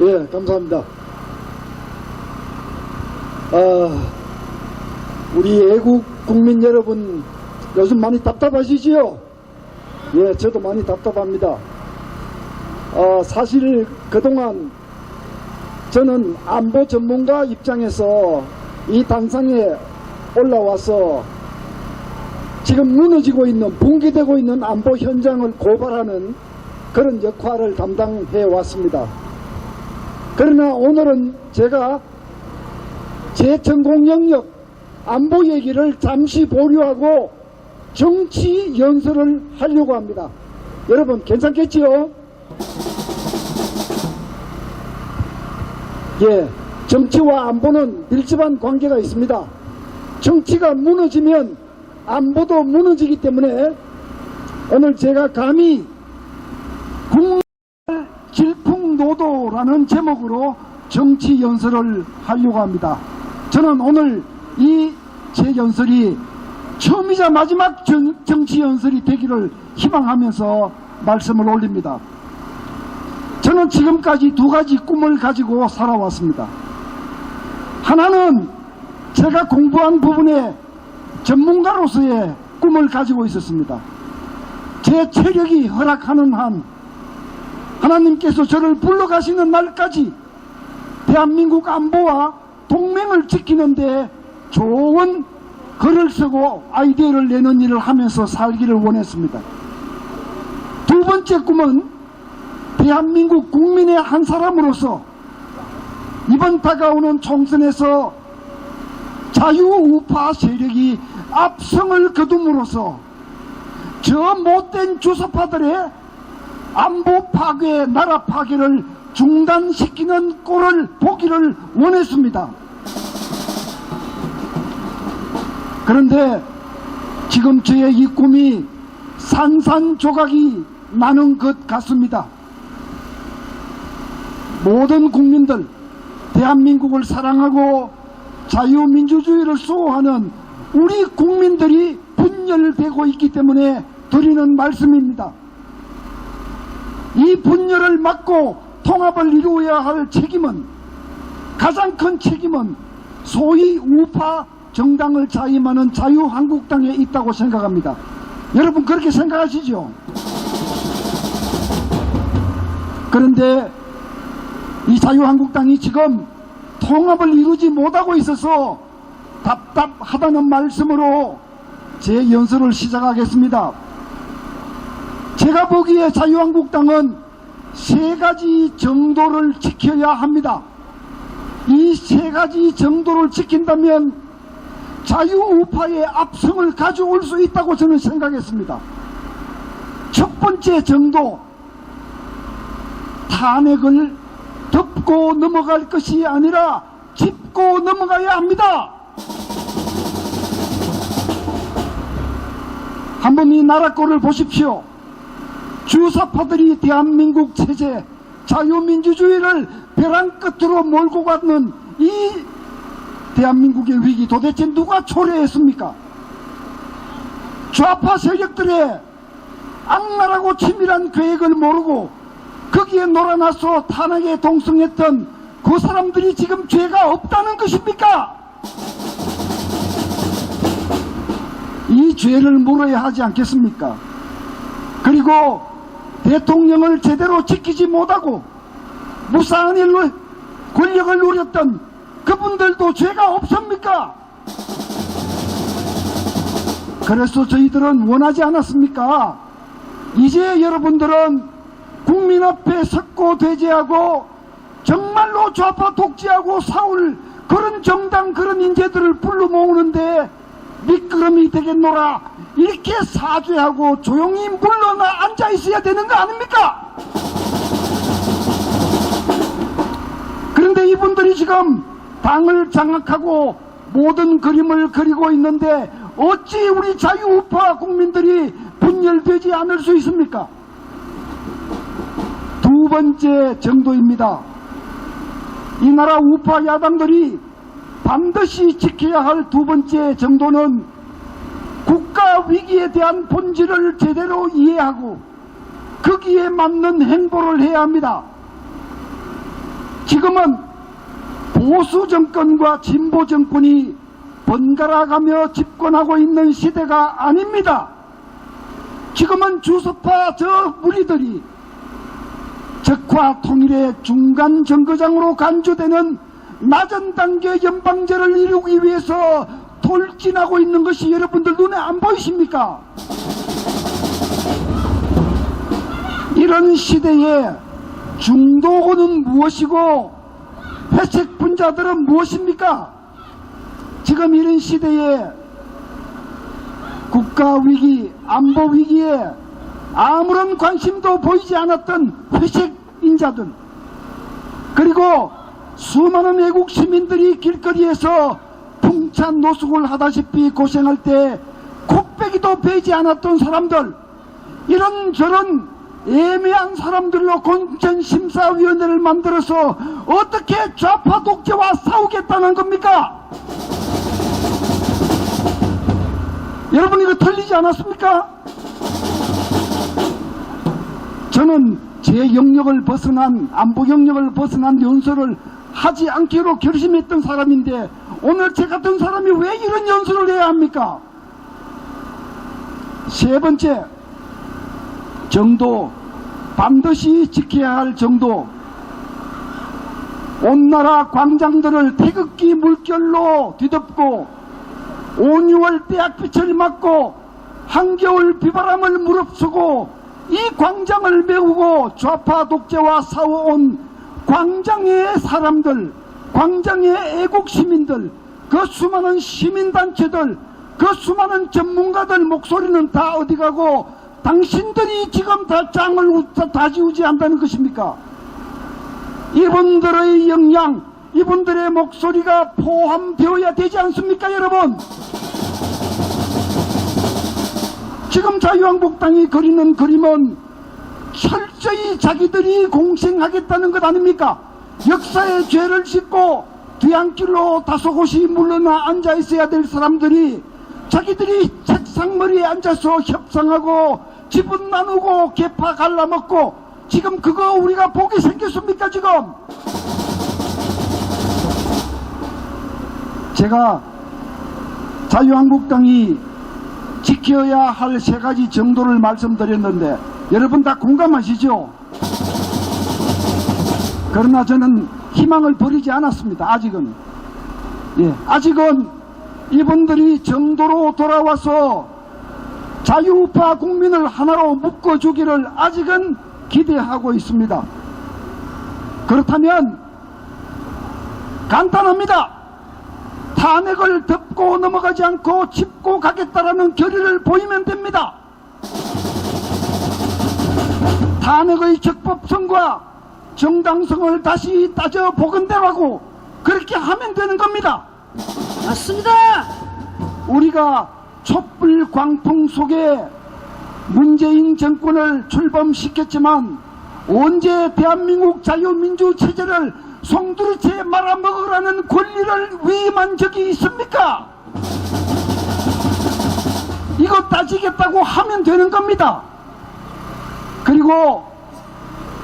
예, 감사합니다. 우리 애국 국민 여러분, 요즘 많이 답답하시지요? 예, 저도 많이 답답합니다. 사실 그동안 저는 안보 전문가 입장에서 이 단상에 올라와서 지금 무너지고 있는, 붕괴되고 있는 안보 현장을 고발하는 그런 역할을 담당해 왔습니다. 그러나 오늘은 제가 제 전공 영역 안보 얘기를 잠시 보류하고 정치 연설을 하려고 합니다. 여러분 괜찮겠지요? 예, 정치와 안보는 밀접한 관계가 있습니다. 정치가 무너지면 안보도 무너지기 때문에 오늘 제가 감히 국민의 질풍노도라는 제목으로 정치 연설을 하려고 합니다. 저는 오늘 이 제 연설이 처음이자 마지막 정치 연설이 되기를 희망하면서 말씀을 올립니다. 저는 지금까지 두 가지 꿈을 가지고 살아왔습니다. 하나는 제가 공부한 부분에 전문가로서의 꿈을 가지고 있었습니다. 제 체력이 허락하는 한 하나님께서 저를 불러가시는 날까지 대한민국 안보와 동맹을 지키는 데 좋은 글을 쓰고 아이디어를 내는 일을 하면서 살기를 원했습니다. 두 번째 꿈은 대한민국 국민의 한 사람으로서 이번 다가오는 총선에서 자유우파 세력이 압승을 거둠으로써 저 못된 주사파들의 안보 파괴, 나라 파괴를 중단시키는 꼴을 보기를 원했습니다. 그런데 지금 저의 이 꿈이 산산조각이 나는 것 같습니다. 모든 국민들, 대한민국을 사랑하고 자유민주주의를 수호하는 우리 국민들이 분열되고 있기 때문에 드리는 말씀입니다. 이 분열을 막고 통합을 이루어야 할 책임은, 가장 큰 책임은 소위 우파 정당을 자임하는 자유한국당에 있다고 생각합니다. 여러분 그렇게 생각하시죠? 그런데 이 자유한국당이 지금 통합을 이루지 못하고 있어서 답답하다는 말씀으로 제 연설을 시작하겠습니다. 제가 보기에 자유한국당은 세 가지 정도를 지켜야 합니다. 이 세 가지 정도를 지킨다면 자유우파의 압승을 가져올 수 있다고 저는 생각했습니다. 첫 번째 정도, 탄핵을 덮고 넘어갈 것이 아니라 짚고 넘어가야 합니다. 한번 이 나라 꼴을 보십시오. 주사파들이 대한민국 체제, 자유민주주의를 벼랑 끝으로 몰고 가는 이 대한민국의 위기 도대체 누가 초래했습니까? 좌파 세력들의 악랄하고 치밀한 계획을 모르고 거기에 놀아나서 탄핵에 동승했던 그 사람들이 지금 죄가 없다는 것입니까? 이 죄를 물어야 하지 않겠습니까? 그리고 대통령을 제대로 지키지 못하고 무사한 일로 권력을 누렸던 그분들도 죄가 없습니까? 그래서 저희들은 원하지 않았습니까? 이제 여러분들은 국민 앞에 섰고 대제하고 정말로 좌파 독재하고 싸울 그런 정당, 그런 인재들을 불러 모으는데 미끄럼이 되겠노라, 이렇게 사죄하고 조용히 물러나 앉아 있어야 되는 거 아닙니까? 그런데 이분들이 지금 당을 장악하고 모든 그림을 그리고 있는데 어찌 우리 자유우파 국민들이 분열되지 않을 수 있습니까? 두 번째 정도입니다. 이 나라 우파 야당들이 반드시 지켜야 할 두 번째 정도는 국가 위기에 대한 본질을 제대로 이해하고 거기에 맞는 행보를 해야 합니다. 지금은 보수 정권과 진보 정권이 번갈아가며 집권하고 있는 시대가 아닙니다. 지금은 주석파 저 무리들이 적화 통일의 중간 정거장으로 간주되는 낮은 단계 연방제를 이루기 위해서 돌진하고 있는 것이 여러분들 눈에 안 보이십니까? 이런 시대에 중도군은 무엇이고 회색 분자들은 무엇입니까? 지금 이런 시대에 국가위기, 안보위기에 아무런 관심도 보이지 않았던 회색 인자들, 그리고 수많은 애국 시민들이 길거리에서 풍찬 노숙을 하다시피 고생할 때 콧배기도 베지 않았던 사람들, 이런저런 애매한 사람들로 공천심사위원회를 만들어서 어떻게 좌파 독재와 싸우겠다는 겁니까? 여러분, 이거 틀리지 않았습니까? 저는 제 영역을 벗어난, 안보 영역을 벗어난 연설을 하지 않기로 결심했던 사람인데 오늘 제 같은 사람이 왜 이런 연설을 해야 합니까? 세 번째, 정도, 반드시 지켜야 할 정도. 온 나라 광장들을 태극기 물결로 뒤덮고 온 6월 때약빛을 맞고 한겨울 비바람을 무릅쓰고 이 광장을 메우고 좌파 독재와 싸워온 광장의 사람들, 광장의 애국시민들, 그 수많은 시민단체들, 그 수많은 전문가들 목소리는 다 어디 가고 당신들이 지금 다 짱을 다 지우지 한다는 것입니까? 이분들의 역량, 이분들의 목소리가 포함되어야 되지 않습니까, 여러분? 지금 자유한국당이 그리는 그림은 철저히 자기들이 공생하겠다는 것 아닙니까? 역사의 죄를 짓고 뒤안길로 다소곳이 물러나 앉아있어야 될 사람들이 자기들이 책상머리에 앉아서 협상하고 지분 나누고 개파 갈라먹고 지금 그거 우리가 보게 생겼습니까? 지금 제가 자유한국당이 지켜야 할 세 가지 정도를 말씀드렸는데 여러분 다 공감하시죠? 그러나 저는 희망을 버리지 않았습니다. 아직은. 아직은 이분들이 정도로 돌아와서 자유우파 국민을 하나로 묶어주기를 아직은 기대하고 있습니다. 그렇다면 간단합니다. 탄핵을 덮고 넘어가지 않고 짚고 가겠다라는 결의를 보이면 됩니다. 탄핵의 적법성과 정당성을 다시 따져보건대라고 그렇게 하면 되는 겁니다. 맞습니다. 우리가 촛불 광풍 속에 문재인 정권을 출범시켰지만 언제 대한민국 자유민주 체제를 송두리째 말아먹으라는 권리를 위임한 적이 있습니까? 이거 따지겠다고 하면 되는 겁니다. 그리고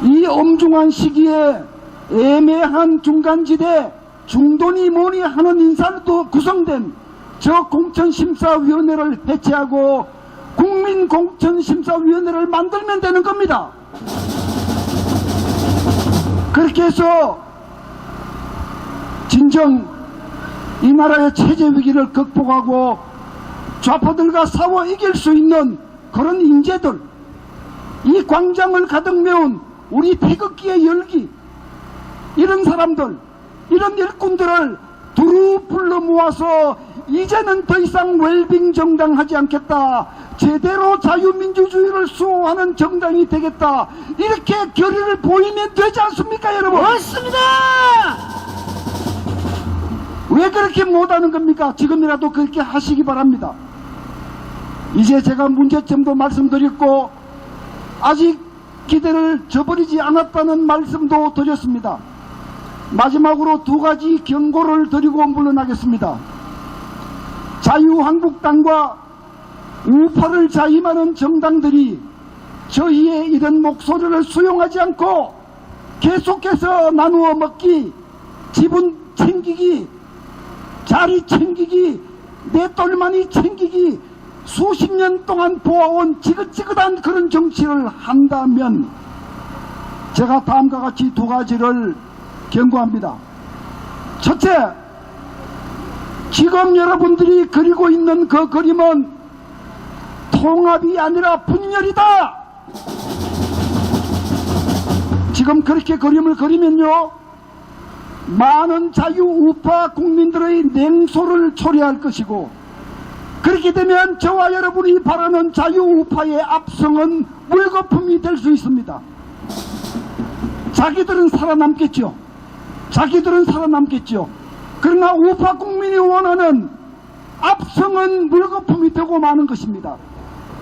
이 엄중한 시기에 애매한 중간지대 중도니 뭐니 하는 인사로 구성된 저 공천심사위원회를 해체하고 국민공천심사위원회를 만들면 되는 겁니다. 그렇게 해서 진정 이 나라의 체제 위기를 극복하고 좌파들과 싸워 이길 수 있는 그런 인재들, 이 광장을 가득 메운 우리 태극기의 열기, 이런 사람들, 이런 일꾼들을 두루 불러 모아서 이제는 더 이상 웰빙 정당 하지 않겠다, 제대로 자유민주주의를 수호하는 정당이 되겠다, 이렇게 결의를 보이면 되지 않습니까, 여러분? 맞습니다. 왜 그렇게 못하는 겁니까? 지금이라도 그렇게 하시기 바랍니다. 이제 제가 문제점도 말씀드렸고 아직 기대를 저버리지 않았다는 말씀도 드렸습니다. 마지막으로 두 가지 경고를 드리고 물러나겠습니다. 자유한국당과 우파를 자임하는 정당들이 저희의 이런 목소리를 수용하지 않고 계속해서 나누어 먹기, 지분 챙기기, 자리 챙기기, 내 똘마니 챙기기, 수십 년 동안 보아온 지긋지긋한 그런 정치를 한다면 제가 다음과 같이 두 가지를 경고합니다. 첫째, 지금 여러분들이 그리고 있는 그 그림은 통합이 아니라 분열이다. 지금 그렇게 그림을 그리면요, 많은 자유우파 국민들의 냉소를 초래할 것이고, 그렇게 되면 저와 여러분이 바라는 자유우파의 압승은 물거품이 될 수 있습니다. 자기들은 살아남겠죠. 자기들은 살아남겠죠. 그러나 우파 국민이 원하는 압승은 물거품이 되고 마는 것입니다.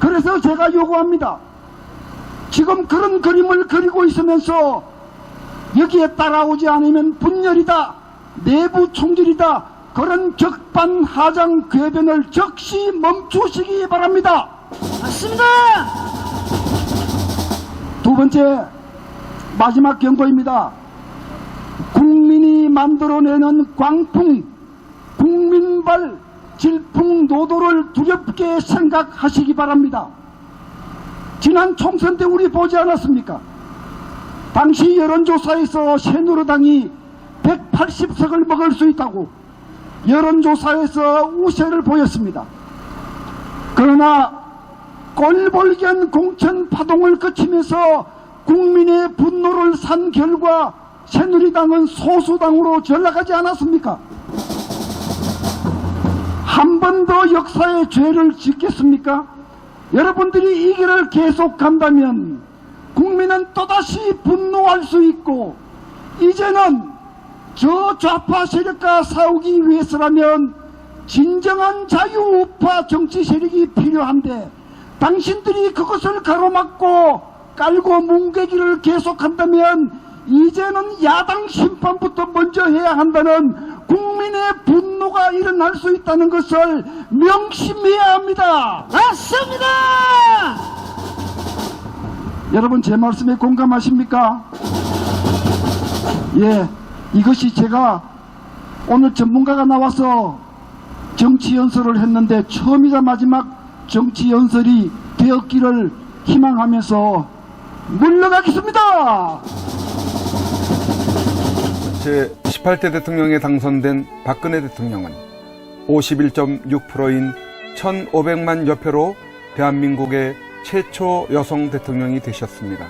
그래서 제가 요구합니다. 지금 그런 그림을 그리고 있으면서 여기에 따라오지 않으면 분열이다, 내부 총질이다, 그런 격반하장 궤변을 즉시 멈추시기 바랍니다. 맞습니다. 두 번째, 마지막 경고입니다. 국민이 만들어내는 광풍, 국민발 질풍노도를 두렵게 생각하시기 바랍니다. 지난 총선 때 우리 보지 않았습니까? 당시 여론조사에서 새누리당이 180석을 먹을 수 있다고 여론조사에서 우세를 보였습니다. 그러나 꼴볼견 공천 파동을 거치면서 국민의 분노를 산 결과 새누리당은 소수당으로 전락하지 않았습니까? 한 번 더 역사의 죄를 짓겠습니까? 여러분들이 이 길을 계속 간다면 국민은 또다시 분노할 수 있고, 이제는 저 좌파 세력과 싸우기 위해서라면 진정한 자유우파 정치 세력이 필요한데, 당신들이 그것을 가로막고 깔고 뭉개기를 계속한다면 이제는 야당 심판부터 먼저 해야 한다는 국민의 분노가 일어날 수 있다는 것을 명심해야 합니다. 맞습니다. 여러분, 제 말씀에 공감하십니까? 예, 이것이 제가 오늘 전문가가 나와서 정치 연설을 했는데 처음이자 마지막 정치 연설이 되었기를 희망하면서 물러가겠습니다. 제18대 대통령에 당선된 박근혜 대통령은 51.6%인 1,500만 여표로 대한민국의 최초 여성 대통령이 되셨습니다.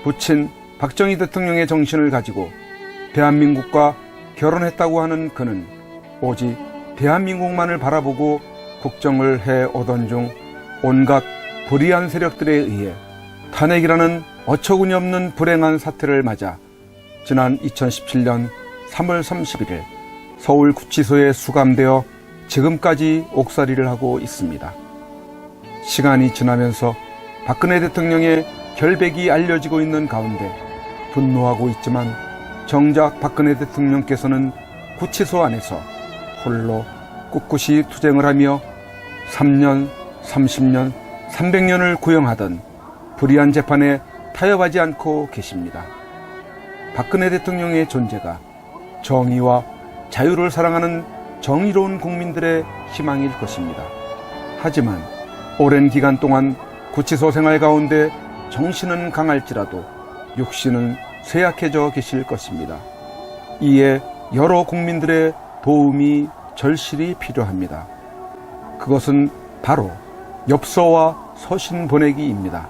부친 박정희 대통령의 정신을 가지고 대한민국과 결혼했다고 하는 그는 오직 대한민국만을 바라보고 국정을 해오던 중 온갖 불의한 세력들에 의해 탄핵이라는 어처구니 없는 불행한 사태를 맞아 지난 2017년 3월 31일 서울구치소에 수감되어 지금까지 옥살이를 하고 있습니다. 시간이 지나면서 박근혜 대통령의 결백이 알려지고 있는 가운데 분노하고 있지만 정작 박근혜 대통령께서는 구치소 안에서 홀로 꿋꿋이 투쟁을 하며 3년, 30년, 300년을 구형하던 불의한 재판에 타협하지 않고 계십니다. 박근혜 대통령의 존재가 정의와 자유를 사랑하는 정의로운 국민들의 희망일 것입니다. 하지만 오랜 기간 동안 구치소 생활 가운데 정신은 강할지라도 육신은 쇠약해져 계실 것입니다. 이에 여러 국민들의 도움이 절실히 필요합니다. 그것은 바로 엽서와 서신 보내기입니다.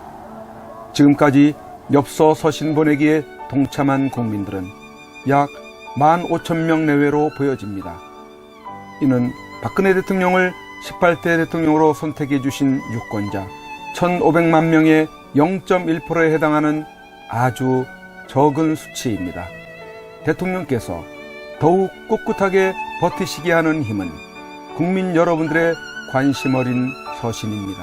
지금까지 엽서 서신 보내기에 동참한 국민들은 약 15,000명 내외로 보여집니다. 이는 박근혜 대통령을 18대 대통령으로 선택해 주신 유권자 1,500만 명의 0.1%에 해당하는 아주 적은 수치입니다. 대통령께서 더욱 꿋꿋하게 버티시게 하는 힘은 국민 여러분들의 관심 어린 서신입니다.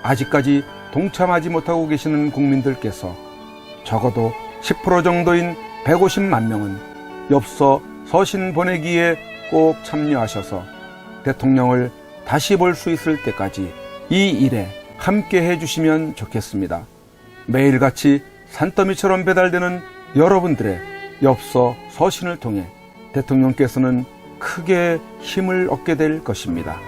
아직까지 동참하지 못하고 계시는 국민들께서 적어도 10% 정도인 150만 명은 엽서 서신 보내기에 꼭 참여하셔서 대통령을 다시 볼 수 있을 때까지 이 일에 함께 해주시면 좋겠습니다. 매일같이 산더미처럼 배달되는 여러분들의 엽서 서신을 통해 대통령께서는 크게 힘을 얻게 될 것입니다.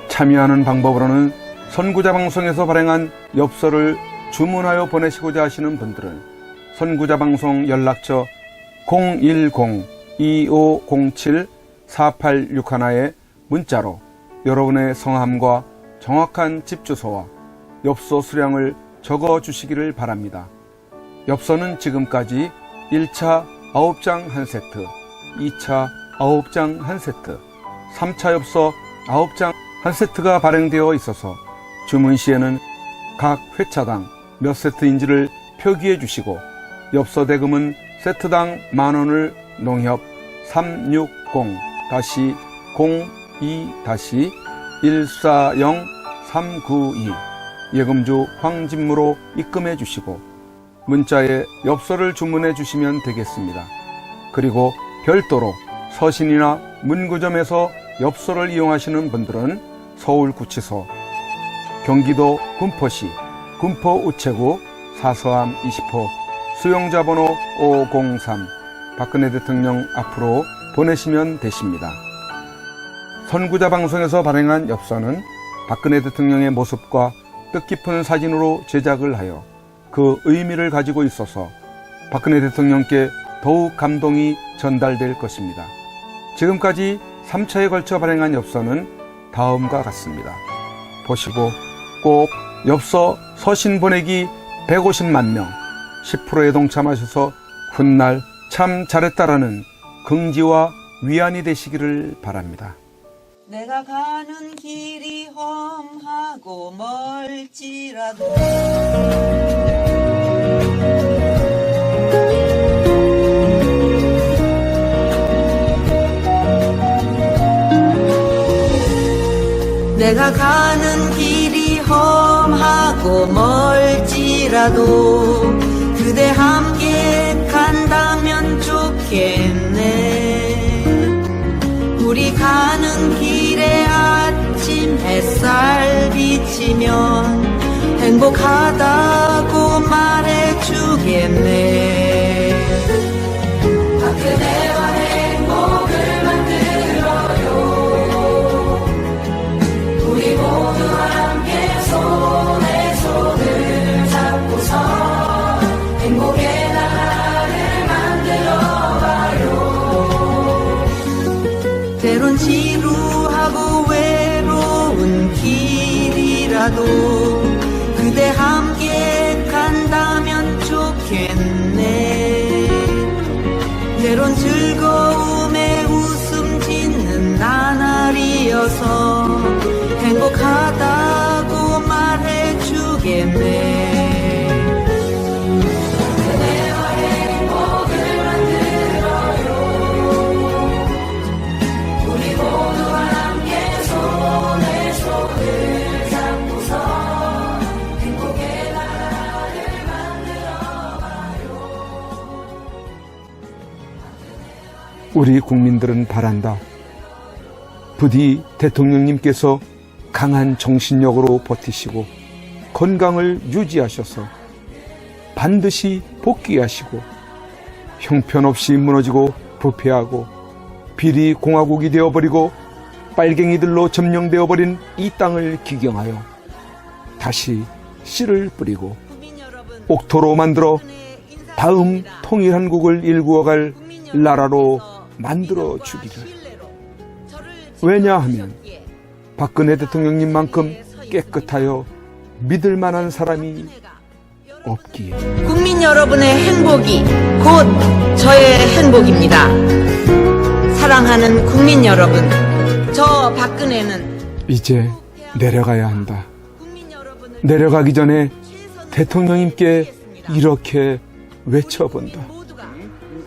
참여하는 방법으로는 선구자 방송에서 발행한 엽서를 주문하여 보내시고자 하시는 분들은 선구자 방송 연락처 010-2507-4861에 문자로 여러분의 성함과 정확한 집 주소와 엽서 수량을 적어 주시기를 바랍니다. 엽서는 지금까지 1차 9장 1세트, 2차 9장 1세트, 3차 엽서 9장 1세트가 발행되어 있어서 주문 시에는 각 회차당 몇 세트인지를 표기해 주시고 엽서 대금은 세트당 만원을 농협 360-02-140-392 예금주 황진무로 입금해 주시고 문자에 엽서를 주문해 주시면 되겠습니다. 그리고 별도로 서신이나 문구점에서 엽서를 이용하시는 분들은 서울구치소, 경기도 군포시 군포우체구 사서함 20호 수용자번호 503 박근혜 대통령 앞으로 보내시면 되십니다. 선구자 방송에서 발행한 엽서는 박근혜 대통령의 모습과 뜻깊은 사진으로 제작을 하여 그 의미를 가지고 있어서 박근혜 대통령께 더욱 감동이 전달될 것입니다. 지금까지 3차에 걸쳐 발행한 엽서는 다음과 같습니다. 보시고 꼭 엽서 서신 보내기 150만 명 10%에 동참하셔서 훗날 참 잘했다라는 긍지와 위안이 되시기를 바랍니다. 내가 가는 길이 험하고 멀지라도 내가 가는 길이 험하고 멀지라도 그대 함께 간다면 좋겠네. 우리 가는 길에 아침 햇살 비치면 행복하다고 말해주겠네. 그대와 행복을 만들어요. 우리 모두 함께 손에 손을 잡고서 행복의 나라를 만들어봐요. 때론 지루하고 외로운 길이라도 그대 함께 간다면 좋겠네. 때론 즐거움에 웃음 짓는 나날이어서 행복하다고 말해주겠네. 그대와 행복을 만들어요. 우리 모두 함께 손에 손을 잡고서 행복의 나라를 만들어봐요. 우리 국민들은 바란다. 부디 대통령님께서 강한 정신력으로 버티시고 건강을 유지하셔서 반드시 복귀하시고 형편없이 무너지고 부패하고 비리 공화국이 되어버리고 빨갱이들로 점령되어버린 이 땅을 기경하여 다시 씨를 뿌리고 옥토로 만들어 다음 통일한국을 일구어갈 나라로 만들어 주기를. 왜냐하면 박근혜 대통령님만큼 깨끗하여 믿을 만한 사람이 없기에. 국민 여러분의 행복이 곧 저의 행복입니다. 사랑하는 국민 여러분, 저 박근혜는 이제 내려가야 한다. 내려가기 전에 대통령님께 이렇게 외쳐본다.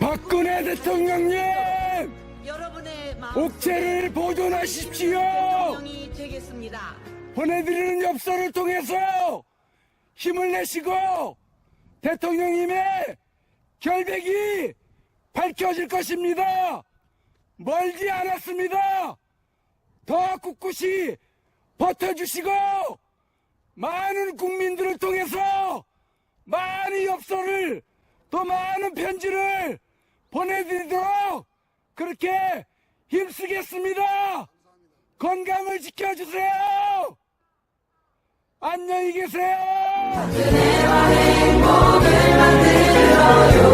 박근혜 대통령님! 옥체를 보존하십시오. 보내드리는 엽서를 통해서 힘을 내시고 대통령님의 결백이 밝혀질 것입니다. 멀지 않았습니다. 더 꿋꿋이 버텨주시고 많은 국민들을 통해서 많은 엽서를 또 많은 편지를 보내드리도록 그렇게 힘쓰겠습니다. 건강을 지켜주세요. 안녕히 계세요. 그대와 행복을 만들어요.